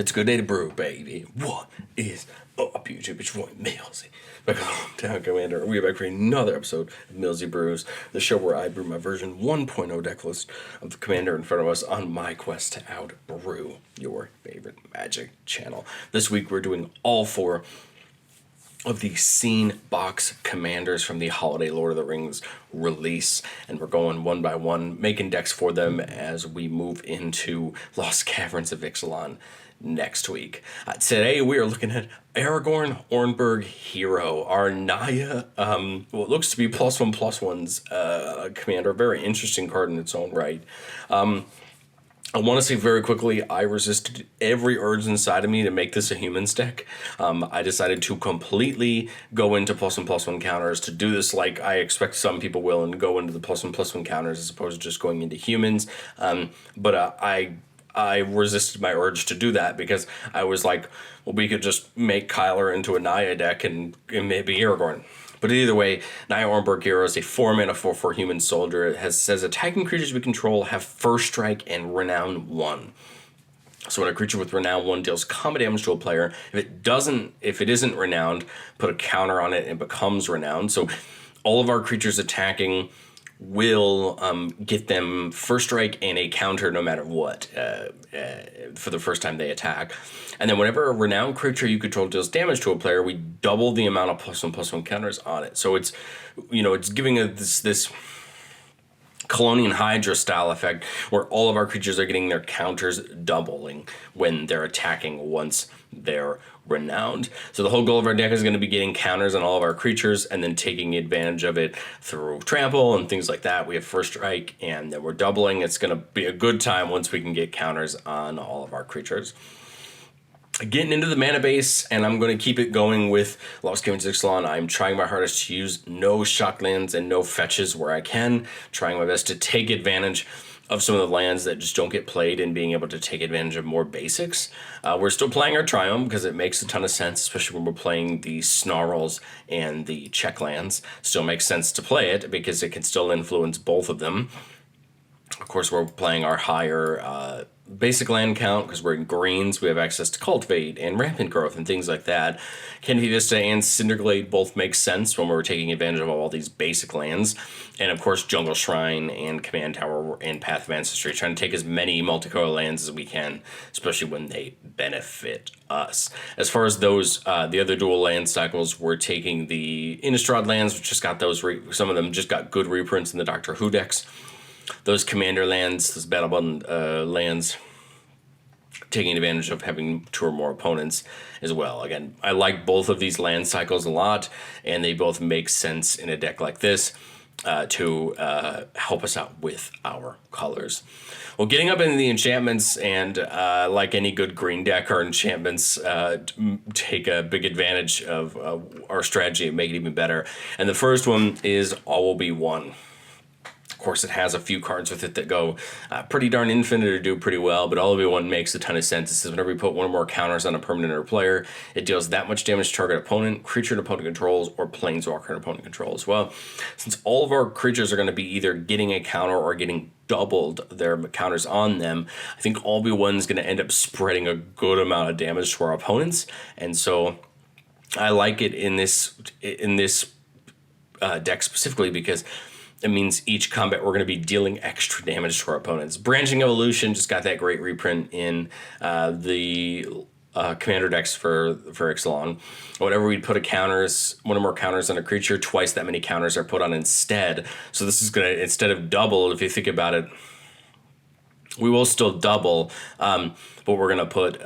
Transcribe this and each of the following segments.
It's a good day to brew, baby. What is up, YouTube? It's Roy Millsy, back on Hometown Commander. We are back for another episode of Millsy Brews, the show where I brew my version 1.0 deck list of the Commander in front of us on my quest to out-brew your favorite Magic channel. This week we're doing all four of the Scene Box commanders from the Holiday Lord of the Rings release, and we're going one by one, making decks for them as we move into Lost Caverns of Ixalan next week. Today we are looking at Aragorn, Hornburg Hero, our Naya, what looks to be +1/+1's commander, a very interesting card in its own right. I want to say very quickly, I resisted every urge inside of me to make this a humans deck. I decided to completely go into +1/+1 counters, to do this like I expect some people will, and go into the +1/+1 counters as opposed to just going into humans. But I resisted my urge to do that because I was like, well, we could just make Kyler into a Naya deck and maybe Aragorn. But either way, Naya Hornburg Hero is a 4-mana 4/4 human soldier. It says attacking creatures we control have first strike and renown 1. So when a creature with renown 1 deals combat damage to a player, if it isn't renowned, put a counter on it and it becomes renowned. So all of our creatures attacking will get them first strike and a counter no matter what for the first time they attack. And then whenever a renowned creature you control deals damage to a player, we double the amount of +1/+1 counters on it. So it's giving us this Colonian Hydra style effect where all of our creatures are getting their counters doubling when they're attacking once they're renowned. So the whole goal of our deck is going to be getting counters on all of our creatures and then taking advantage of it through trample and things like that. We have first strike and then we're doubling. It's going to be a good time once we can get counters on all of our creatures. Getting into the mana base, and I'm going to keep it going with Lost Caverns of Ixalan. I'm trying my hardest to use no shock lands and no fetches where I can, trying my best to take advantage of some of the lands that just don't get played and being able to take advantage of more basics. We're still playing our Triumph because it makes a ton of sense, especially when we're playing the Snarls and the check lands. Still makes sense to play it because it can still influence both of them. Of course, we're playing our higher basic land count because we're in greens. We have access to Cultivate and Rampant Growth and things like that. Canopy Vista and Cinderglade both make sense when we're taking advantage of all these basic lands. And of course, Jungle Shrine and Command Tower and Path of Ancestry, trying to take as many multicolor lands as we can, especially when they benefit us. As far as those, the other dual land cycles, we're taking the Innistrad lands, which just got those, some of them just got good reprints in the Doctor Who decks. Those commander lands, those battle button lands, taking advantage of having 2 or more opponents as well. Again, I like both of these land cycles a lot, and they both make sense in a deck like this to help us out with our colors. Well, getting up into the enchantments, and like any good green deck, our enchantments take a big advantage of our strategy and make it even better. And the first one is All Will Be One. Of course, it has a few cards with it that go pretty darn infinite or do pretty well, but All of One makes a ton of sense. It says whenever you put 1 or more counters on a permanent or player, it deals that much damage to target opponent, creature an opponent controls, or planeswalker an opponent controls. Well, since all of our creatures are going to be either getting a counter or getting doubled their counters on them, I think All Be One is going to end up spreading a good amount of damage to our opponents, and so I like it in this deck specifically because it means each combat we're going to be dealing extra damage to our opponents. Branching Evolution just got that great reprint in the commander decks for Ixalan. Whenever we put 1 or more counters on a creature, twice that many counters are put on instead. So this is going to, instead of double, if you think about it, we will still double, but we're going to put,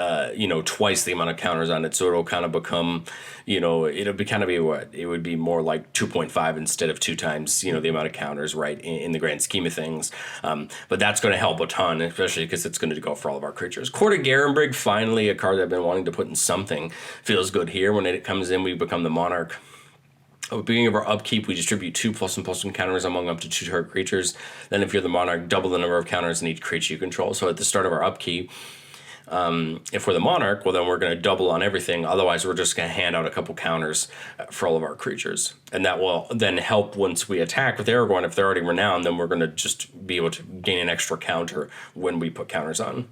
twice the amount of counters on it. So it'll kind of become, it'll be kind of be what? It would be more like 2.5 instead of 2 times, the amount of counters, right, in the grand scheme of things. But that's going to help a ton, especially because it's going to go for all of our creatures. Court of Garenbrig, finally a card that I've been wanting to put in something. Feels good here. When it comes in, we become the Monarch. At the beginning of our upkeep, we distribute 2 +1/+1 counters among up to 2 target creatures. Then if you're the Monarch, double the number of counters in each creature you control. So at the start of our upkeep, if we're the Monarch, well, then we're going to double on everything. Otherwise, we're just going to hand out a couple counters for all of our creatures. And that will then help once we attack with Aragorn. If they're already renowned, then we're going to just be able to gain an extra counter when we put counters on.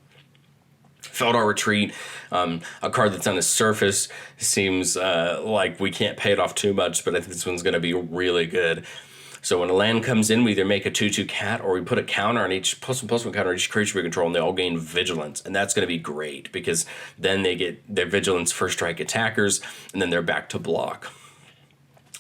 Feldar Retreat, a card that's on the surface seems like we can't pay it off too much, but I think this one's going to be really good. So when a land comes in, we either make a 2/2 cat or we put a counter on each +1/+1 counter on each creature we control, and they all gain vigilance. And that's going to be great because then they get their vigilance first strike attackers, and then they're back to block,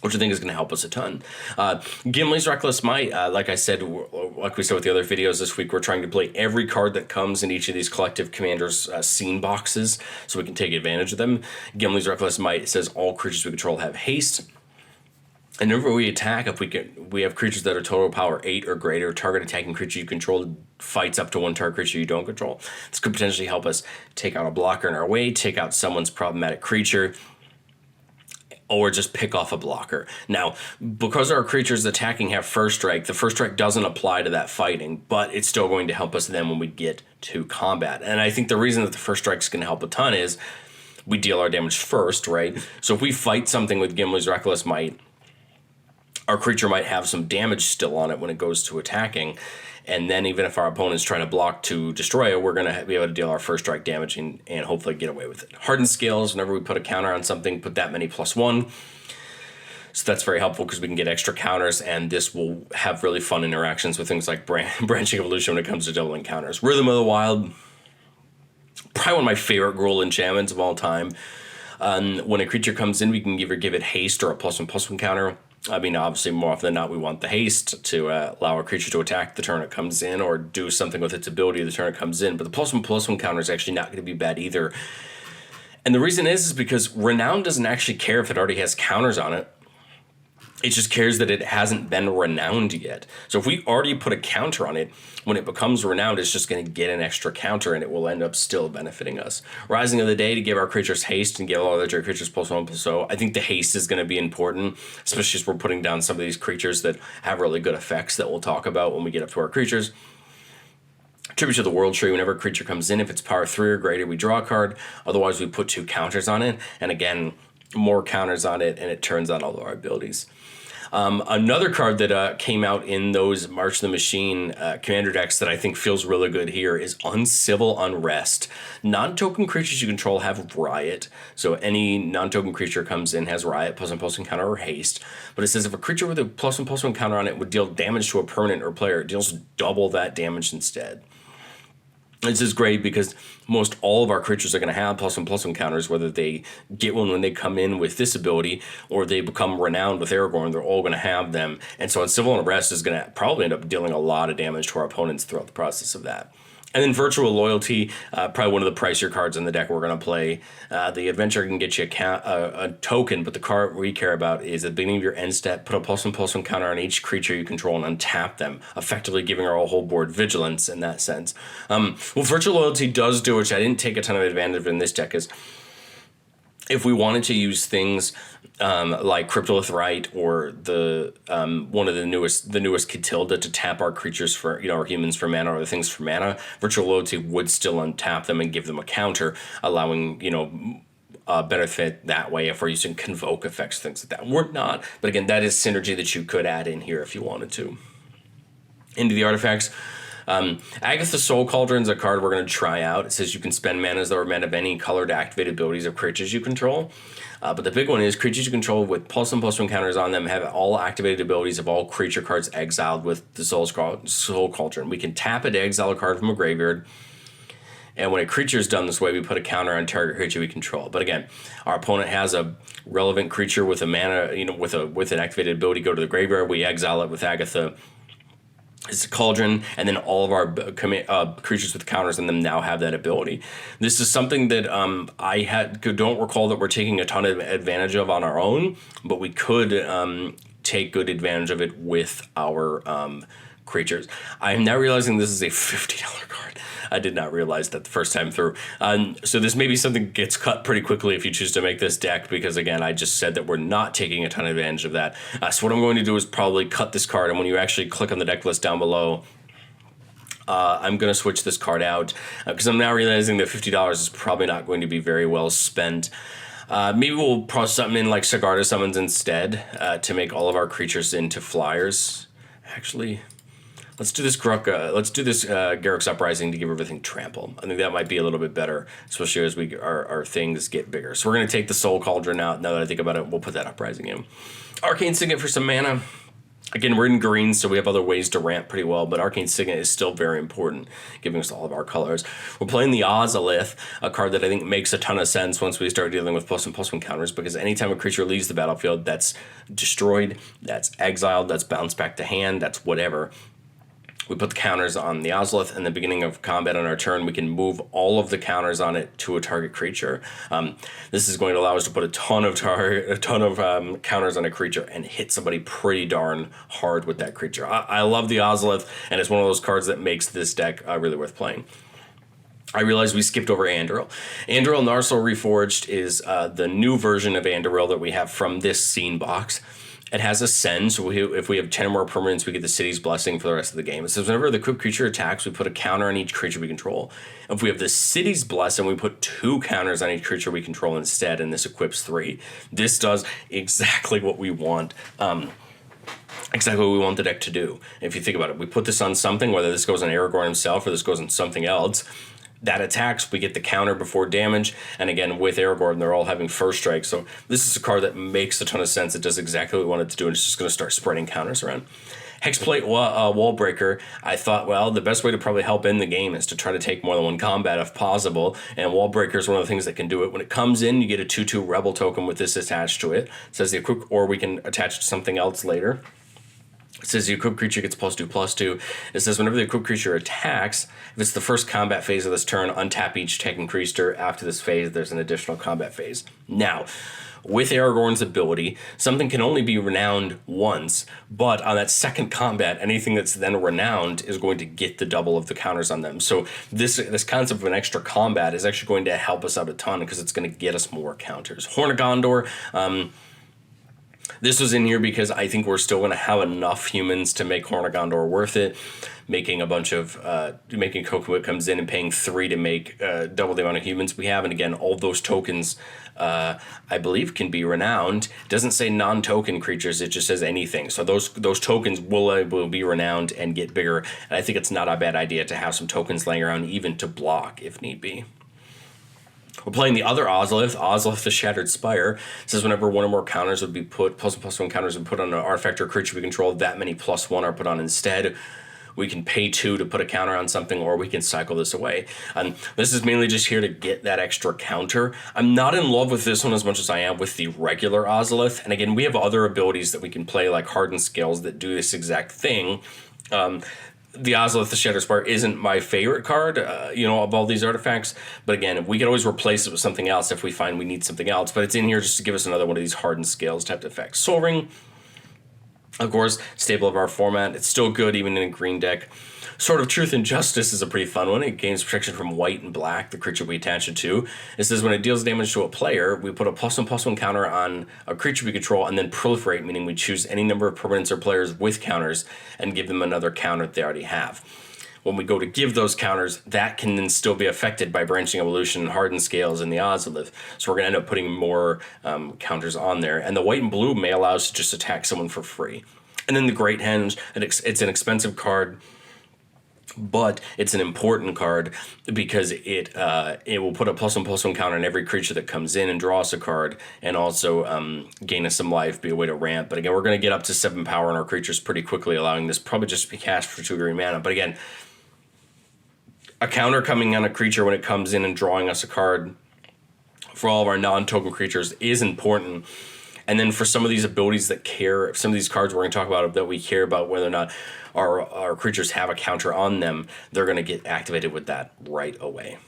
which I think is going to help us a ton. Gimli's Reckless Might, like I said, like we said with the other videos this week, we're trying to play every card that comes in each of these collective commanders' scene boxes so we can take advantage of them. Gimli's Reckless Might says all creatures we control have haste. And whenever we attack, if we have creatures that are total power 8 or greater, target attacking creature you control fights up to one target creature you don't control. This could potentially help us take out a blocker in our way, take out someone's problematic creature, or just pick off a blocker. Now, because our creatures attacking have first strike, the first strike doesn't apply to that fighting, but it's still going to help us then when we get to combat. And I think the reason that the first strike is going to help a ton is we deal our damage first, right? So if we fight something with Gimli's Reckless Might, our creature might have some damage still on it when it goes to attacking. And then even if our opponent's trying to block to destroy it, we're going to be able to deal our first strike damage and hopefully get away with it. Hardened Scales, whenever we put a counter on something, put that many +1. So that's very helpful because we can get extra counters, and this will have really fun interactions with things like Branching Evolution when it comes to doubling counters. Rhythm of the Wild, probably one of my favorite Gruul enchantments of all time. When a creature comes in, we can either give it haste or a +1/+1 counter. I mean, obviously, more often than not, we want the haste to allow our creature to attack the turn it comes in or do something with its ability the turn it comes in. But the +1/+1 counter is actually not going to be bad either. And the reason is because Renown doesn't actually care if it already has counters on it. It just cares that it hasn't been renowned yet. So if we already put a counter on it, when it becomes renowned, it's just going to get an extra counter, and it will end up still benefiting us. Rising of the Day to give our creatures haste and give all other creatures +1/+0. I think the haste is going to be important, especially as we're putting down some of these creatures that have really good effects that we'll talk about when we get up to our creatures. Tribute to the World Tree, whenever a creature comes in, if it's power 3 or greater, we draw a card. Otherwise, we put 2 counters on it. And again, more counters on it, and it turns on all of our abilities. Another card that came out in those March of the Machine commander decks that I think feels really good here is Uncivil Unrest. Non-token creatures you control have Riot. So any non-token creature comes in has Riot, +1/+1 counter, or haste. But it says if a creature with a +1/+1 counter on it would deal damage to a permanent or player, it deals double that damage instead. This is great because most all of our creatures are going to have +1/+1 counters, whether they get one when they come in with this ability or they become renowned with Aragorn. They're all going to have them. And so Civil Unrest is going to probably end up dealing a lot of damage to our opponents throughout the process of that. And then Virtual Loyalty, probably one of the pricier cards in the deck we're going to play. The adventure can get you a token, but the card we care about is at the beginning of your end step, put a +1/+1 counter on each creature you control and untap them, effectively giving our whole board vigilance in that sense. What Virtual Loyalty does do, which I didn't take a ton of advantage of in this deck, is if we wanted to use things like Cryptolith Rite or the one of the newest Catilda to tap our creatures for, our humans for mana or the things for mana, Virtual Loyalty would still untap them and give them a counter, allowing benefit that way if we're using Convoke effects, things like that. We're not, but again, that is synergy that you could add in here if you wanted to. Into the artifacts. Agatha's Soul Cauldron is a card we're going to try out. It says you can spend mana as though meant of any color to activate abilities of creatures you control. But the big one is creatures you control with +1/+1 counters on them have all activated abilities of all creature cards exiled with the Soul Cauldron. We can tap it to exile a card from a graveyard. And when a creature is done this way, we put a counter on target creature we control. But again, our opponent has a relevant creature with a mana, with an activated ability go to the graveyard. We exile it with Agatha. It's a cauldron, and then all of our creatures with counters on them now have that ability. This is something that I don't recall that we're taking a ton of advantage of on our own, but we could take good advantage of it with our creatures. I'm now realizing this is a $50 card. I did not realize that the first time through. So this may be something that gets cut pretty quickly if you choose to make this deck, because again, I just said that we're not taking a ton of advantage of that. So what I'm going to do is probably cut this card, and when you actually click on the deck list down below, I'm going to switch this card out, because I'm now realizing that $50 is probably not going to be very well spent. Maybe we'll process something in like Sigarda Summons instead to make all of our creatures into flyers. Actually, Let's do this Garruk's Uprising to give everything trample. I think that might be a little bit better, especially as our things get bigger. So we're going to take the Soul Cauldron out. Now that I think about it, we'll put that Uprising in. Arcane Signet for some mana. Again, we're in green, so we have other ways to ramp pretty well, but Arcane Signet is still very important, giving us all of our colors. We're playing the Ozolith, a card that I think makes a ton of sense once we start dealing with +1/+1 counters, because anytime a creature leaves the battlefield, that's destroyed, that's exiled, that's bounced back to hand, that's whatever. We put the counters on the Ozolith, and the beginning of combat on our turn, we can move all of the counters on it to a target creature. This is going to allow us to put a ton of counters on a creature and hit somebody pretty darn hard with that creature. I love the Ozolith, and it's one of those cards that makes this deck really worth playing. I realized we skipped over Anduril. Anduril Narsil Reforged is the new version of Anduril that we have from this scene box. It has Ascend, so if we have 10 or more permanents, we get the City's Blessing for the rest of the game. It says whenever the equipped creature attacks, we put a counter on each creature we control. If we have the City's Blessing, we put 2 counters on each creature we control instead, and this equips 3. This does exactly what we want. Exactly what we want the deck to do. If you think about it, we put this on something, whether this goes on Aragorn himself or this goes on something else. That attacks, we get the counter before damage, and again, with Aragorn, they're all having first strike, so this is a card that makes a ton of sense. It does exactly what we want it to do, and it's just going to start spreading counters around. Hexplate Wallbreaker, I thought, well, the best way to probably help in the game is to try to take more than one combat if possible, and Wallbreaker is one of the things that can do it. When it comes in, you get a 2/2 Rebel token with this attached to it. It says the equip, or we can attach it to something else later. It says the equipped creature gets +2/+2. It says whenever the equipped creature attacks, if it's the first combat phase of this turn, untap each Tekken creature. After this phase, there's an additional combat phase. Now, with Aragorn's ability, something can only be renowned once, but on that second combat, anything that's then renowned is going to get the double of the counters on them. So this concept of an extra combat is actually going to help us out a ton because it's going to get us more counters. Horn of Gondor, this was in here because I think we're still going to have enough humans to make Horn of Gondor worth it. Making a bunch of, making Kokomo comes in and paying 3 to make double the amount of humans we have. And again, all those tokens, I believe, can be renowned. It doesn't say non-token creatures, it just says anything. So those tokens will be renowned and get bigger. And I think it's not a bad idea to have some tokens laying around even to block if need be. We're playing the other Ozolith the Shattered Spire. It says whenever one or more counters would be put, +1/+1 counters would be put on an artifact or creature we control, that many +1 are put on instead. We can pay 2 to put a counter on something, or we can cycle this away. This is mainly just here to get that extra counter. I'm not in love with this one as much as I am with the regular Ozolith. And again, we have other abilities that we can play, like Hardened Scales, that do this exact thing. The Ozolith, the Shattered Spire, isn't my favorite card, of all these artifacts. But again, we can always replace it with something else if we find we need something else. But it's in here just to give us another one of these Hardened Scales type effects. Soul Ring, of course, staple of our format. It's still good even in a green deck. Sword of Truth and Justice is a pretty fun one. It gains protection from white and black, the creature we attach it to. It says when it deals damage to a player, we put a +1/+1 counter on a creature we control and then proliferate, meaning we choose any number of permanents or players with counters and give them another counter that they already have. When we go to give those counters, that can then still be affected by Branching Evolution and Hardened Scales in the Ozolith. So we're going to end up putting more counters on there. And the white and blue may allow us to just attack someone for free. And then the Great Henge, it's an expensive card, but it's an important card because it will put a +1/+1 counter on every creature that comes in and draw us a card, and also gain us some life, be a way to ramp. But again, we're going to get up to 7 power on our creatures pretty quickly, allowing this probably just to be cast for 2 green mana. But again, a counter coming on a creature when it comes in and drawing us a card for all of our non-token creatures is important. And then for some of these abilities some of these cards we're going to talk about that we care about whether or not our creatures have a counter on them, they're going to get activated with that right away.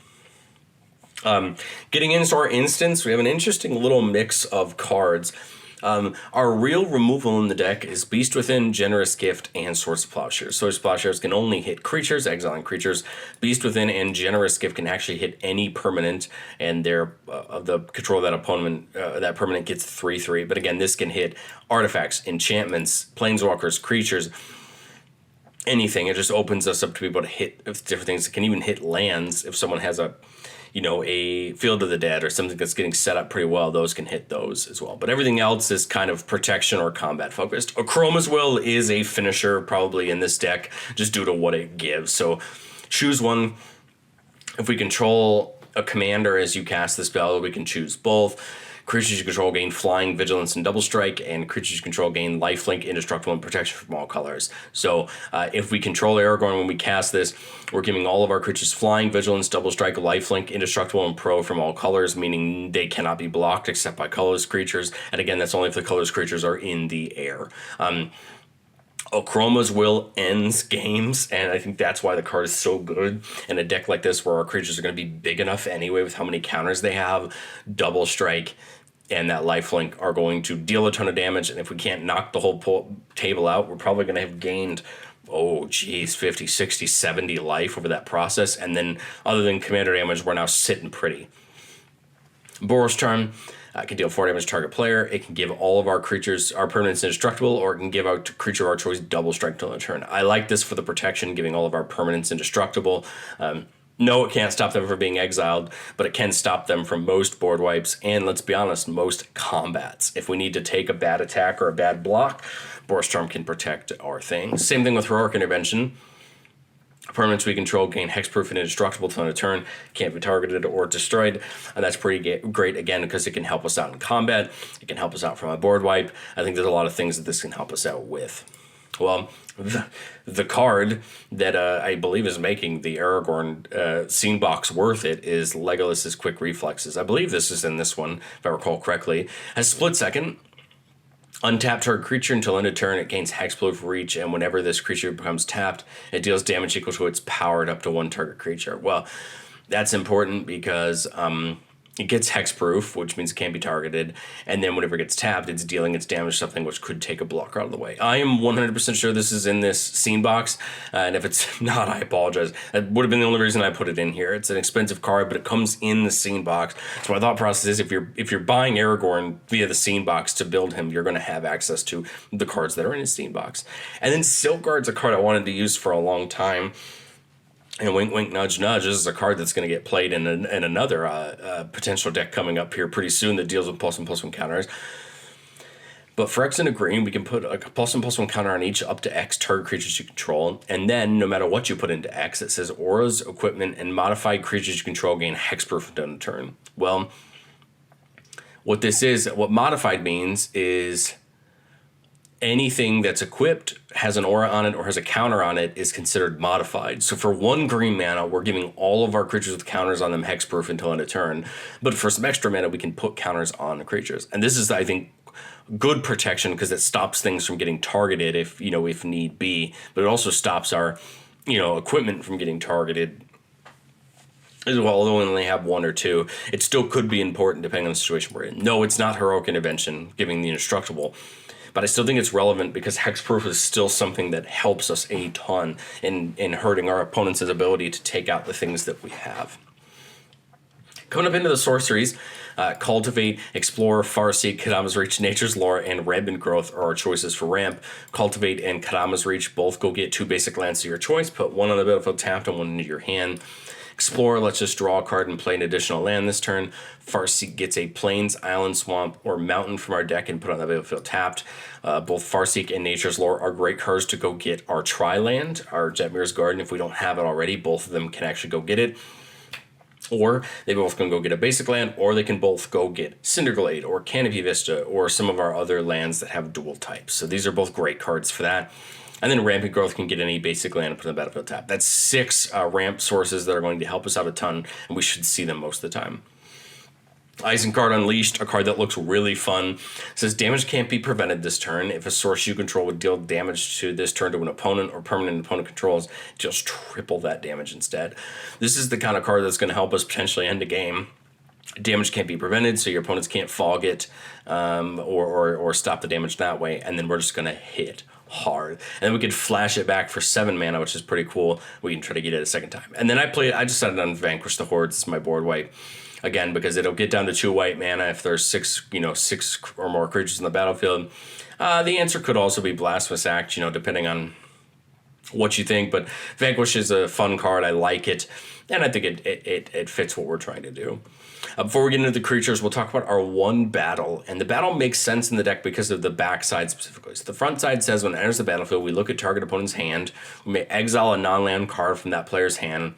Getting into our instance, we have an interesting little mix of cards. Our real removal in the deck is Beast Within, Generous Gift, and Swords of Plowshares. Swords of Plowshares can only hit creatures, exiling creatures. Beast Within and Generous Gift can actually hit any permanent, and their of the control of that opponent, that permanent gets 3/3. But again, this can hit artifacts, enchantments, planeswalkers, creatures, anything. It just opens us up to be able to hit different things. It can even hit lands if someone has a Field of the Dead or something that's getting set up pretty well, those can hit those as well. But everything else is kind of protection or combat focused. Chroma's Will is a finisher probably in this deck, just due to what it gives. So choose one. If we control a commander as you cast the spell, we can choose both. Creatures you control gain flying, vigilance, and double strike, and creatures you control gain lifelink, indestructible, and protection from all colors. So if we control Aragorn when we cast this, we're giving all of our creatures flying, vigilance, double strike, lifelink, indestructible, and pro from all colors, meaning they cannot be blocked except by colorless creatures. And again, that's only if the colorless creatures are in the air. Chroma's Will ends games, and I think that's why the card is so good in a deck like this, where our creatures are going to be big enough anyway with how many counters they have. Double strike and that lifelink are going to deal a ton of damage, and if we can't knock the whole table out, we're probably going to have gained 50, 60, 70 life over that process, and then other than commander damage, we're now sitting pretty. Boros Charm can deal 4 damage to target player. It can give all of our creatures, our permanents, indestructible, or it can give our creature of our choice double strike till the turn. I like this for the protection, giving all of our permanents indestructible. No, it can't stop them from being exiled, but it can stop them from most board wipes, and let's be honest, most combats. If we need to take a bad attack or a bad block, Boros Charm can protect our things. Same thing with Heroic Intervention. Permanents we control gain hexproof and indestructible till end of turn, can't be targeted or destroyed, and that's pretty great, again, because it can help us out in combat, it can help us out from a board wipe. I think there's a lot of things that this can help us out with. Well, the card that I believe is making the Aragorn Scene Box worth it is Legolas's Quick Reflexes. I believe this is in this one, if I recall correctly. Has Split Second. Untap target creature until end of turn, it gains hexproof reach, and whenever this creature becomes tapped, it deals damage equal to its powered up to 1 target creature. Well, that's important because it gets hexproof, which means it can't be targeted, and then whenever it gets tapped, it's dealing its damage to something which could take a blocker out of the way. I am 100% sure this is in this scene box, and if it's not, I apologize. That would have been the only reason I put it in here. It's an expensive card, but it comes in the scene box. So my thought process is if you're buying Aragorn via the scene box to build him, you're going to have access to the cards that are in his scene box. And then Silkguard's a card I wanted to use for a long time. And wink, wink, nudge, nudge. This is a card that's going to get played in another potential deck coming up here pretty soon that deals with +1/+1 counters. But for X and a green, we can put a +1/+1 counter on each up to X target creatures you control. And then, no matter what you put into X, it says auras, equipment, and modified creatures you control gain hexproof until end of turn. Well, what modified means is anything that's equipped, has an aura on it, or has a counter on it is considered modified. So for 1 green mana, we're giving all of our creatures with counters on them hexproof until end of turn. But for some extra mana, we can put counters on the creatures. And this is, I think, good protection because it stops things from getting targeted if need be. But it also stops our, equipment from getting targeted as well. Although we only have 1 or 2, it still could be important depending on the situation we're in. No, it's not Heroic Intervention, giving the indestructible. But I still think it's relevant because hexproof is still something that helps us a ton in hurting our opponent's ability to take out the things that we have. Coming up into the sorceries, Cultivate, Explore, Farseek, Kadama's Reach, Nature's Lore, and Rampant Growth are our choices for ramp. Cultivate and Kadama's Reach both go get 2 basic lands of your choice. Put 1 on the battlefield tapped and 1 into your hand. Explore lets us draw a card and play an additional land this turn. Farseek gets a Plains, Island, Swamp, or Mountain from our deck and put on the battlefield tapped. Both Farseek and Nature's Lore are great cards to go get our Tri-Land, our Jetmir's Garden. If we don't have it already, both of them can actually go get it. Or they both can go get a basic land, or they can both go get Cinderglade or Canopy Vista or some of our other lands that have dual types. So these are both great cards for that. And then Rampant Growth can get any basic land and put on the battlefield tap. That's 6 ramp sources that are going to help us out a ton, and we should see them most of the time. Isengard Unleashed, a card that looks really fun. It says damage can't be prevented this turn. If a source you control would deal damage to this turn to an opponent or permanent opponent controls, it deals triple that damage instead. This is the kind of card that's going to help us potentially end a game. Damage can't be prevented, so your opponents can't fog it or stop the damage that way, and then we're just going to hit hard. And then we could flash it back for 7 mana, which is pretty cool. We can try to get it a second time. And then I decided on Vanquish the Hordes. It's my board wipe. Again, because it'll get down to 2 white mana if there's 6 or more creatures in the battlefield. The answer could also be Blasphemous Act, depending on what you think, but Vanquish is a fun card. I like it, and I think it fits what we're trying to do. Before we get into the creatures, we'll talk about our one battle, and the battle makes sense in the deck because of the backside specifically. So the front side says when it enters the battlefield, we look at target opponent's hand, we may exile a non-land card from that player's hand,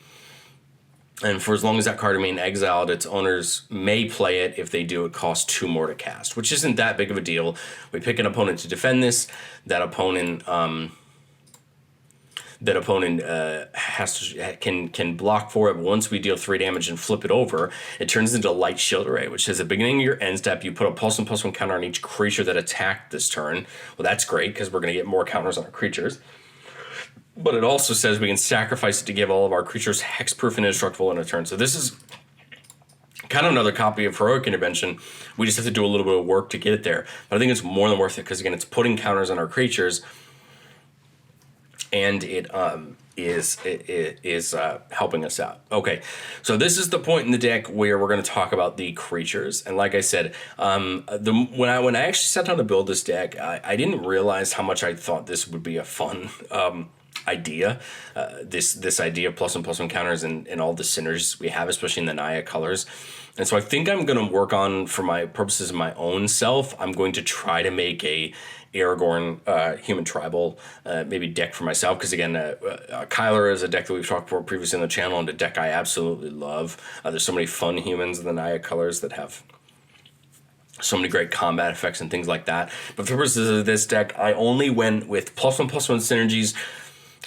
and for as long as that card remains exiled, its owners may play it. If they do, it costs 2 more to cast, which isn't that big of a deal. We pick an opponent to defend this. That opponent can block for it. Once we deal 3 damage and flip it over, it turns into a light shield array, which says at the beginning of your end step, you put a +1/+1 counter on each creature that attacked this turn. Well, that's great because we're going to get more counters on our creatures. But it also says we can sacrifice it to give all of our creatures hexproof and indestructible in a turn. So this is kind of another copy of Heroic Intervention. We just have to do a little bit of work to get it there. But I think it's more than worth it because, again, it's putting counters on our creatures, and it is helping us out. Okay, so this is the point in the deck where we're going to talk about the creatures. And like I said, when I actually sat down to build this deck, I didn't realize how much I thought this would be a fun idea. This idea of +1/+1 counters and all the synergies we have, especially in the Naya colors. And so I think I'm going to work on, for my purposes of my own self, I'm going to try to make a Aragorn human tribal maybe deck for myself, because again, Kyler is a deck that we've talked about previously on the channel, and a deck I absolutely love. There's so many fun humans in the Naya colors that have so many great combat effects and things like that. But for purposes of this deck, I only went with +1/+1 synergies,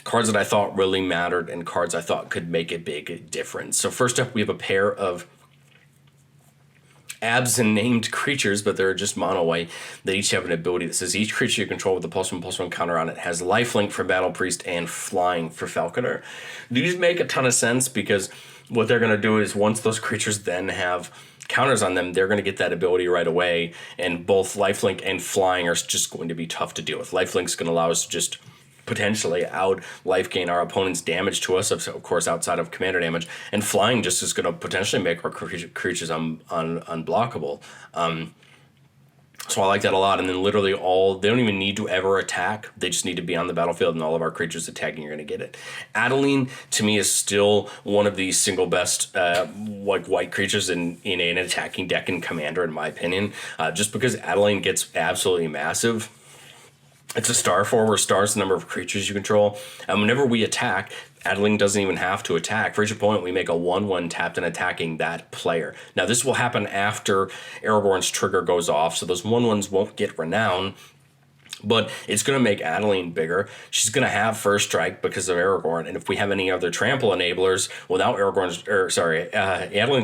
cards that I thought really mattered, and cards I thought could make a big difference. So first up, we have a pair of absent named creatures, but they're just mono white. They each have an ability that says each creature you control with a +1/+1 counter on it has lifelink for Battle Priest and flying for Falconer. These make a ton of sense because what they're going to do is once those creatures then have counters on them, they're going to get that ability right away, and both lifelink and flying are just going to be tough to deal with. Lifelink's going to allow us to just potentially out life gain our opponent's damage to us, of course, outside of commander damage, and flying just is going to potentially make our creatures unblockable. So I like that a lot. And then literally they don't even need to ever attack. They just need to be on the battlefield, and all of our creatures attacking, you're going to get it. Adeline, to me, is still one of the single best white creatures in an attacking deck in Commander, in my opinion, just because Adeline gets absolutely massive. It's a star 4 where star is the number of creatures you control. And whenever we attack, Adeline doesn't even have to attack. For each opponent, we make a 1/1 tapped and attacking that player. Now, this will happen after Aragorn's trigger goes off, so those 1/1s won't get renown, but it's going to make Adeline bigger. She's going to have first strike because of Aragorn, and if we have any other trample enablers, without Adeline's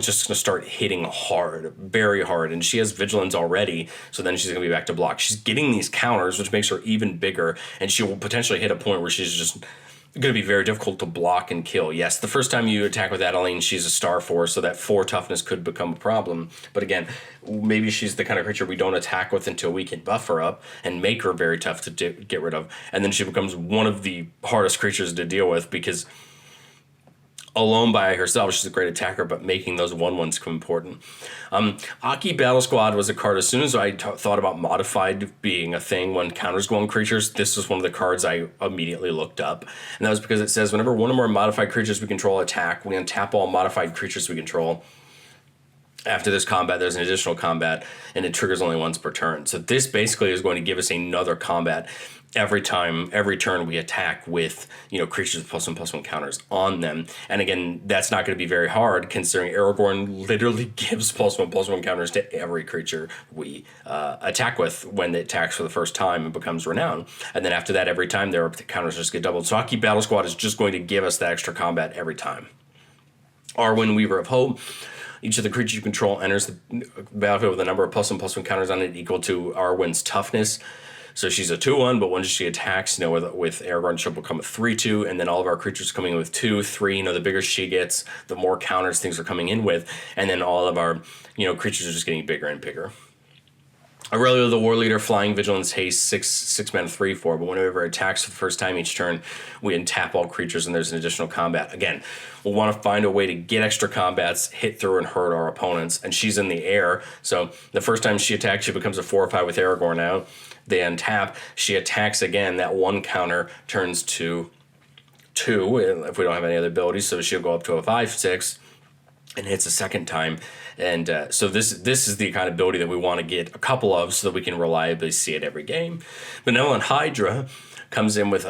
just going to start hitting hard, very hard, and she has vigilance already, so then she's going to be back to block. She's getting these counters, which makes her even bigger, and she will potentially hit a point where she's just going to be very difficult to block and kill. Yes, the first time you attack with Adeline, she's a star 4, so that 4 toughness could become a problem. But again, maybe she's the kind of creature we don't attack with until we can buff her up and make her very tough to get rid of. And then she becomes one of the hardest creatures to deal with because alone by herself, she's a great attacker, but making those 1/1s come important. Aki Battle Squad was a card. As soon as I thought about modified being a thing when counters go on creatures, this was one of the cards I immediately looked up. And that was because it says whenever one or more modified creatures we control attack, we untap all modified creatures we control. After this combat, there's an additional combat, and it triggers only once per turn. So this basically is going to give us another combat every turn we attack with creatures with +1/+1 counters on them. And again, that's not going to be very hard considering Aragorn literally gives +1/+1 counters to every creature we attack with when it attacks for the first time and becomes renowned. And then after that, every time their counters just get doubled. So Aki Battle Squad is just going to give us that extra combat every time. Arwen, Weaver of Hope. Each of the creatures you control enters the battlefield with a number of +1/+1 counters on it equal to Arwen's toughness. So she's a 2/1, but when she attacks, with Aragorn, she'll become a 3/2, and then all of our creatures coming in with 2, 3. The bigger she gets, the more counters things are coming in with, and then all of our creatures are just getting bigger and bigger. Aurelio the War Leader, Flying, Vigilance, Haste, 6 mana 3/4, but whenever it attacks for the first time each turn, we untap all creatures and there's an additional combat. Again, we'll want to find a way to get extra combats, hit through and hurt our opponents, and she's in the air, so the first time she attacks, she becomes a 4 or 5 with Aragorn now. They untap, she attacks again, that 1 counter turns to 2 if we don't have any other abilities, so she'll go up to a 5/6 and hits a second time. And so this is the kind of ability that we want to get a couple of so that we can reliably see it every game. Benevolent Hydra comes in with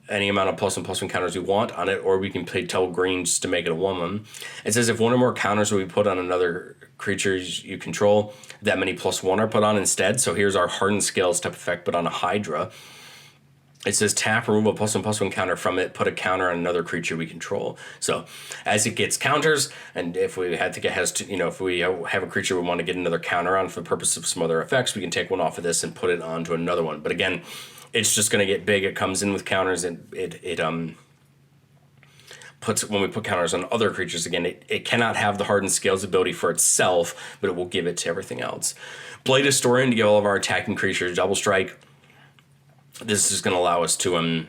any amount of +1/+1 counters we want on it, or we can play Tell Green just to make it a 1/1. It says if one or more counters will be put on another creature you control, that many +1 are put on instead. So here's our Hardened Scales type effect, but on a Hydra. It says tap, remove a +1/+1 counter from it, put a counter on another creature we control. So as it gets counters, and if we had to get if we have a creature we want to get another counter on for the purpose of some other effects, we can take one off of this and put it onto another one. But again, it's just going to get big. It comes in with counters, and it puts, when we put counters on other creatures, again, it cannot have the Hardened Scales ability for itself, but it will give it to everything else. Blade Historian to give all of our attacking creatures double strike. This is going to allow us to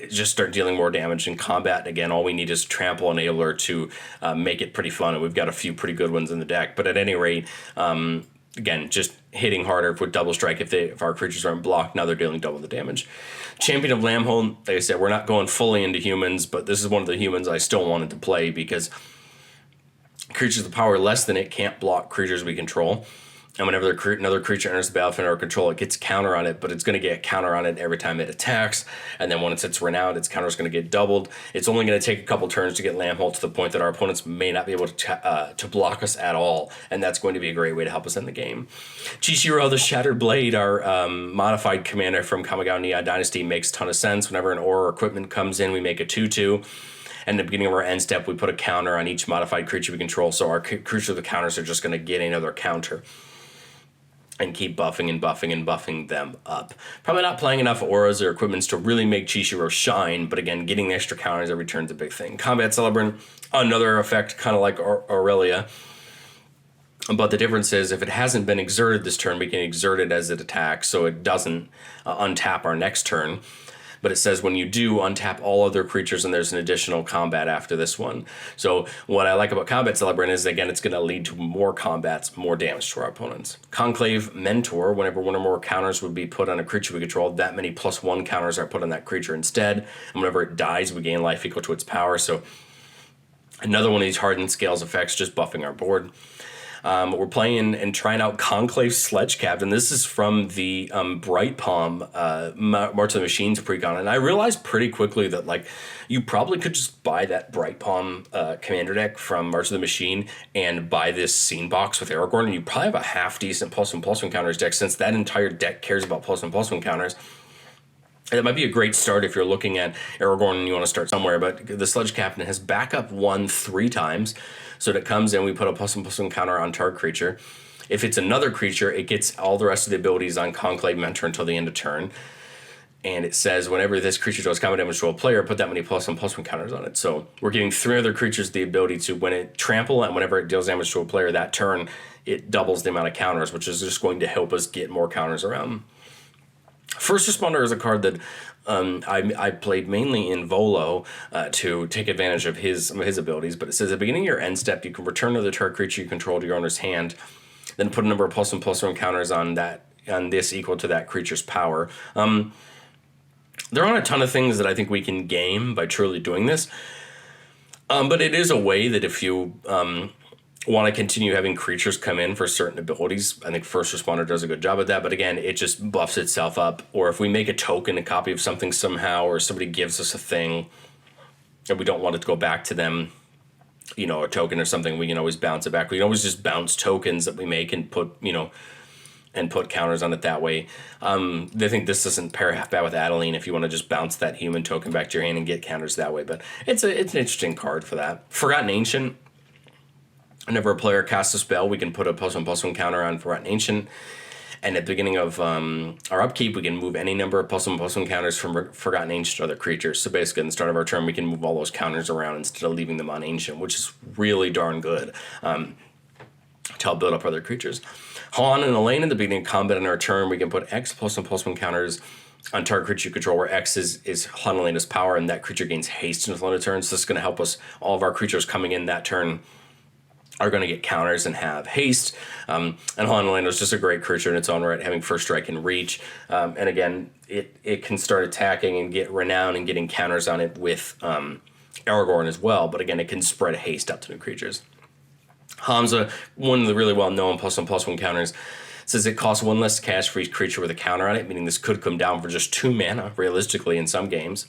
just start dealing more damage in combat. Again, all we need is Trample Enabler to make it pretty fun, and we've got a few pretty good ones in the deck. But at any rate, again, just hitting harder with double strike. If our creatures aren't blocked, now they're dealing double the damage. Champion of Lambhold, like I said, we're not going fully into humans, but this is one of the humans I still wanted to play because creatures with power less than it can't block creatures we control. And whenever another creature enters the battlefield under control, it gets a counter on it, but it's going to get a counter on it every time it attacks. And then once it's renowned, its counter is going to get doubled. It's only going to take a couple turns to get Lambhold to the point that our opponents may not be able to block us at all. And that's going to be a great way to help us end the game. Chichiro the Shattered Blade, our modified commander from Kamigawa Naya Dynasty, makes a ton of sense. Whenever an aura or equipment comes in, we make a 2/2. And at the beginning of our end step, we put a counter on each modified creature we control. So our creatures with the counters are just going to get another counter and keep buffing and buffing and buffing them up. Probably not playing enough auras or equipments to really make Chichiro shine, but again, getting the extra counters every turn is a big thing. Combat Celebrant, another effect kind of like Aurelia, but the difference is if it hasn't been exerted this turn, we can exert it as it attacks, so it doesn't untap our next turn. But it says when you do, untap all other creatures, and there's an additional combat after this one. So what I like about Combat Celebrant is, again, it's going to lead to more combats, more damage to our opponents. Conclave Mentor, whenever one or more counters would be put on a creature we control, that many +1 counters are put on that creature instead. And whenever it dies, we gain life equal to its power. So another one of these Hardened Scales effects, just buffing our board. We're playing and trying out Conclave Sledge Captain. This is from the Bright Palm March of the Machines precon, and I realized pretty quickly that you probably could just buy that Bright Palm commander deck from March of the Machine and buy this Scene Box with Aragorn, and you probably have a half decent +1/+1 counters deck, since that entire deck cares about +1/+1 counters. And it might be a great start if you're looking at Aragorn and you want to start somewhere, but the Sledge Captain has backup 1 3 times. So that it comes in, we put a +1/+1 counter on target creature. If it's another creature, it gets all the rest of the abilities on Conclave Mentor until the end of turn. And it says whenever this creature does combat damage to a player, put that many +1/+1 counters on it. So we're giving 3 other creatures the ability to, when it trample and whenever it deals damage to a player that turn, it doubles the amount of counters, which is just going to help us get more counters around. First Responder is a card that I played mainly in Volo to take advantage of some of his abilities, but it says at the beginning of your end step, you can return another target creature you control to your owner's hand, then put a number of +1/+1 counters on this equal to that creature's power. There aren't a ton of things that I think we can game by truly doing this, but it is a way that if you want to continue having creatures come in for certain abilities, I think First Responder does a good job at that, but again, it just buffs itself up. Or if we make a token, a copy of something somehow, or somebody gives us a thing and we don't want it to go back to them, a token or something, we can always bounce it back. We can always just bounce tokens that we make and put counters on it that way. They think this doesn't pair half bad with Adeline if you want to just bounce that human token back to your hand and get counters that way, but it's an interesting card for that. Forgotten Ancient. Whenever a player casts a spell, we can put a +1/+1 counter on Forgotten Ancient. And at the beginning of our upkeep, we can move any number of +1/+1 counters from Forgotten Ancient to other creatures. So basically, at the start of our turn, we can move all those counters around instead of leaving them on Ancient, which is really darn good to help build up other creatures. Han and Elaine, in the beginning of combat on our turn, we can put X +1/+1 counters on target creature you control, where X is Han and Elena's power, and that creature gains haste until end of turn. So this is going to help us, all of our creatures coming in that turn, are going to get counters and have haste. And Hornburg is just a great creature in its own right, having first strike and reach. And again, it can start attacking and get renown and getting counters on it with Aragorn as well. But again, it can spread haste out to new creatures. Hamza, one of the really well-known +1/+1 counters, says it costs 1 less to cast for each creature with a counter on it, meaning this could come down for just 2 mana, realistically, in some games.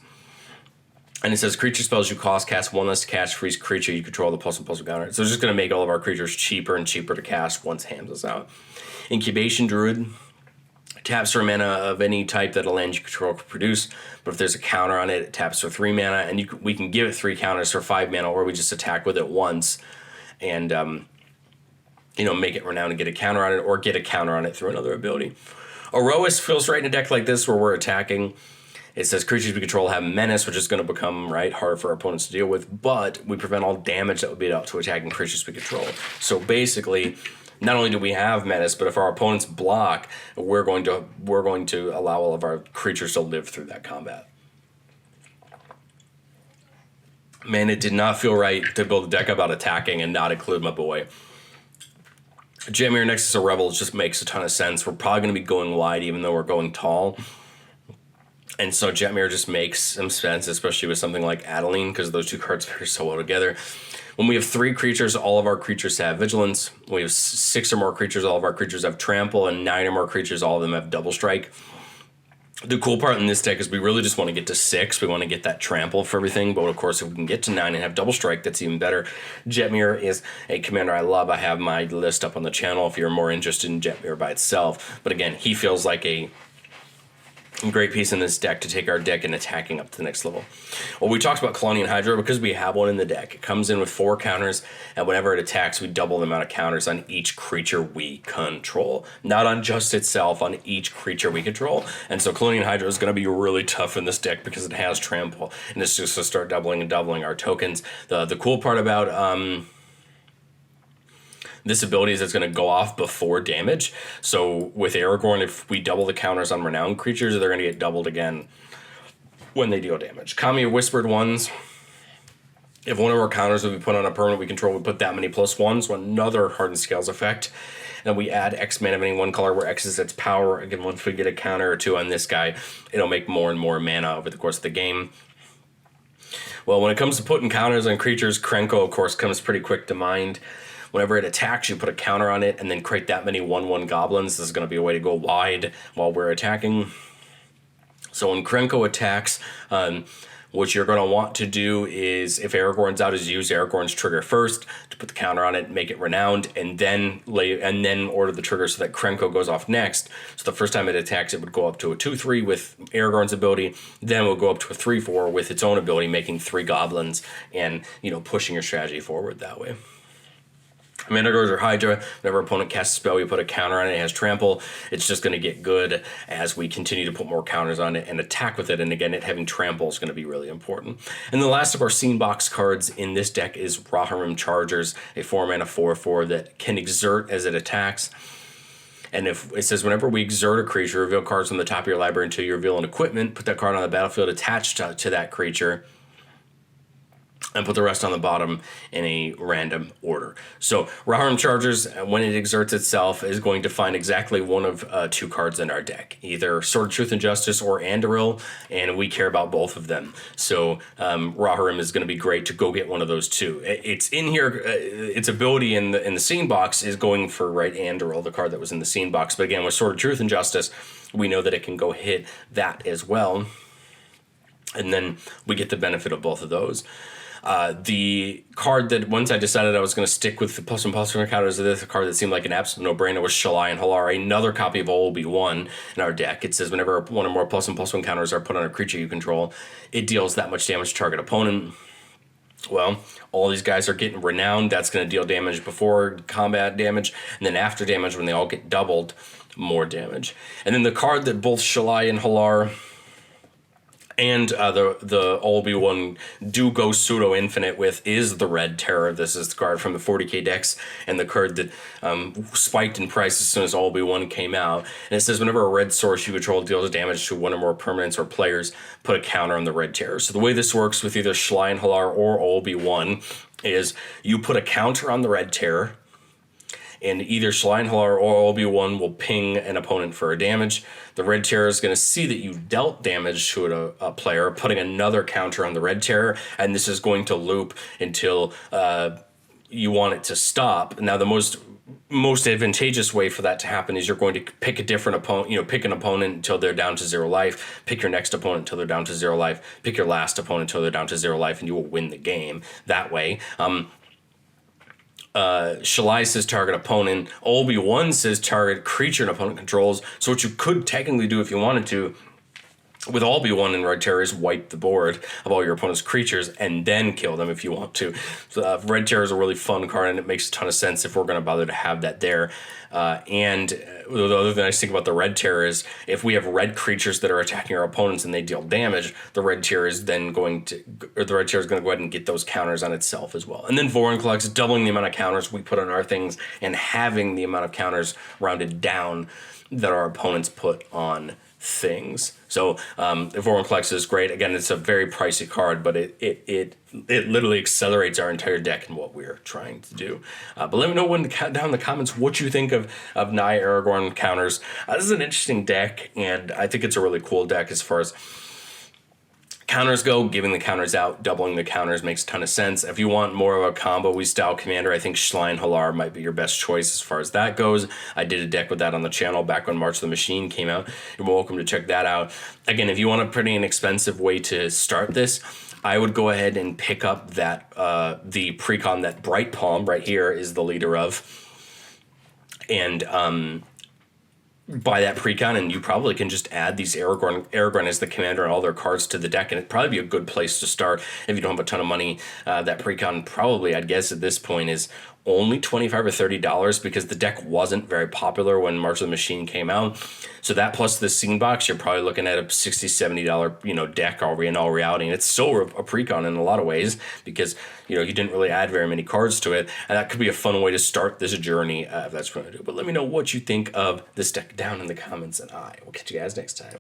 And it says creature spells you cast 1 less to cast for each creature you control the +1/+1 counter. So it's just going to make all of our creatures cheaper and cheaper to cast once Hamza's out. Incubation Druid taps for mana of any type that a land you control can produce, but if there's a counter on it, it taps for 3 mana, and we can give it 3 counters for 5 mana, or we just attack with it once and make it renowned and get a counter on it, or get a counter on it through another ability. Aroas feels right in a deck like this where we're attacking. It says creatures we control have menace, which is going to become harder for our opponents to deal with, but we prevent all damage that would be dealt to attacking creatures we control. So basically, not only do we have menace, but if our opponents block, we're going to allow all of our creatures to live through that combat. Man, it did not feel right to build a deck about attacking and not include my boy. Jetmir Nexus of Rebels just makes a ton of sense. We're probably going to be going wide even though we're going tall. And so Jetmir just makes some sense, especially with something like Adeline, because those two cards pair so well together. When we have 3 creatures, all of our creatures have Vigilance. When we have 6 or more creatures, all of our creatures have Trample, and 9 or more creatures, all of them have Double Strike. The cool part in this deck is we really just want to get to 6. We want to get that Trample for everything, but of course if we can get to 9 and have Double Strike, that's even better. Jetmir is a commander I love. I have my list up on the channel if you're more interested in Jetmir by itself. But again, he feels like a great piece in this deck to take our deck and attacking up to the next level. Well, we talked about Colonial Hydra because we have one in the deck. It comes in with 4 counters, and whenever it attacks, we double the amount of counters on each creature we control. Not on just itself, on each creature we control. And so Colonial Hydra is going to be really tough in this deck because it has Trample, and it's just to start doubling and doubling our tokens. The cool part about this ability is it's going to go off before damage. So with Aragorn, if we double the counters on renowned creatures, they're going to get doubled again when they deal damage. Kami Whispered Ones. If one of our counters that we put on a permanent we control, we put that many +1, so another Hardened Scales effect. And we add X mana of any one color where X is its power. Again, once we get a counter or 2 on this guy, it'll make more and more mana over the course of the game. Well, when it comes to putting counters on creatures, Krenko, of course, comes pretty quick to mind. Whenever it attacks, you put a counter on it and then create that many 1/1 goblins. This is going to be a way to go wide while we're attacking. So when Krenko attacks, what you're going to want to do is, if Aragorn's out, is use Aragorn's trigger first to put the counter on it, make it renowned, and then order the trigger so that Krenko goes off next. So the first time it attacks, it would go up to a 2/3 with Aragorn's ability. Then it will go up to a 3/4 with its own ability, making 3 goblins and pushing your strategy forward that way. Mandragors or Hydra, whenever an opponent casts a spell, we put a counter on it, it has Trample. It's just going to get good as we continue to put more counters on it and attack with it. And again, it having Trample is going to be really important. And the last of our Scene Box cards in this deck is Rohirrim Chargers, a 4-mana 4/4 that can exert as it attacks. And if it says, whenever we exert a creature, reveal cards from the top of your library until you reveal an equipment, put that card on the battlefield attached to that creature, and put the rest on the bottom in a random order. So Rohirrim Chargers, when it exerts itself, is going to find exactly one of 2 cards in our deck, either Sword of Truth and Justice or Anduril, and we care about both of them. So Rohirrim is going to be great to go get one of those 2. It's in here. Its ability in the Scene Box is going for Anduril, the card that was in the Scene Box. But again, with Sword of Truth and Justice, we know that it can go hit that as well, and then we get the benefit of both of those. The card that once I decided I was going to stick with the +1/+1 counters of this, a card that seemed like an absolute no-brainer was Shalai and Halar, another copy of Obi-Wan in our deck. It says whenever one or more +1/+1 counters are put on a creature you control, it deals that much damage to target opponent. Well, all these guys are getting renowned. That's going to deal damage before combat damage, and then after damage, when they all get doubled, more damage. And then the card that both Shalai and Halar And the Obi-Wan do go pseudo infinite with is the Red Terror. This is the card from the 40k decks, and the card that spiked in price as soon as Obi-Wan came out. And it says whenever a red source you control deals damage to one or more permanents or players, put a counter on the Red Terror. So the way this works with either Schlein-Halar or Obi-Wan is you put a counter on the Red Terror, and either Schlein-Halar or Obi-Wan will ping an opponent for a damage. The Red Terror is going to see that you dealt damage to a player, putting another counter on the Red Terror, and this is going to loop until you want it to stop. Now, the most advantageous way for that to happen is you're going to pick a different opponent, pick an opponent until they're down to 0 life, pick your next opponent until they're down to 0 life, pick your last opponent until they're down to 0 life, and you will win the game that way. Shalai says target opponent. Obi-Wan says target creature an opponent controls. So what you could technically do if you wanted to with Obi-Wan and Red Terror is wipe the board of all your opponent's creatures and then kill them if you want to. So, Red Terror is a really fun card, and it makes a ton of sense if we're going to bother to have that there. And the other nice thing about the Red Terror is if we have red creatures that are attacking our opponents and they deal damage, the Red Terror is going to go ahead and get those counters on itself as well. And then Vorinclex, doubling the amount of counters we put on our things and having the amount of counters rounded down that our opponents put on things. So Vorinclex is great. Again, it's a very pricey card, but it literally accelerates our entire deck and what we're trying to do. But let me know down in the comments what you think of Naya Aragorn counters. This is an interesting deck, and I think it's a really cool deck as far as counters go. Giving the counters out, doubling the counters makes a ton of sense. If you want more of a combo-y style commander, I think Schlein-Halar might be your best choice as far as that goes. I did a deck with that on the channel back when March of the Machine came out. You're welcome to check that out. Again, if you want a pretty inexpensive way to start this, I would go ahead and pick up that the precon that Bright Palm right here is the leader of. And buy that precon, and you probably can just add these Aragorn as the commander and all their cards to the deck, and it'd probably be a good place to start if you don't have a ton of money. That precon probably, I'd guess at this point, is only $25 or $30 because the deck wasn't very popular when March of the Machine came out. So that plus the scene box, you're probably looking at a $60, $70 deck in all reality. And it's still a precon in a lot of ways because you didn't really add very many cards to it. And that could be a fun way to start this journey if that's what you do. But let me know what you think of this deck down in the comments, and I will catch you guys next time.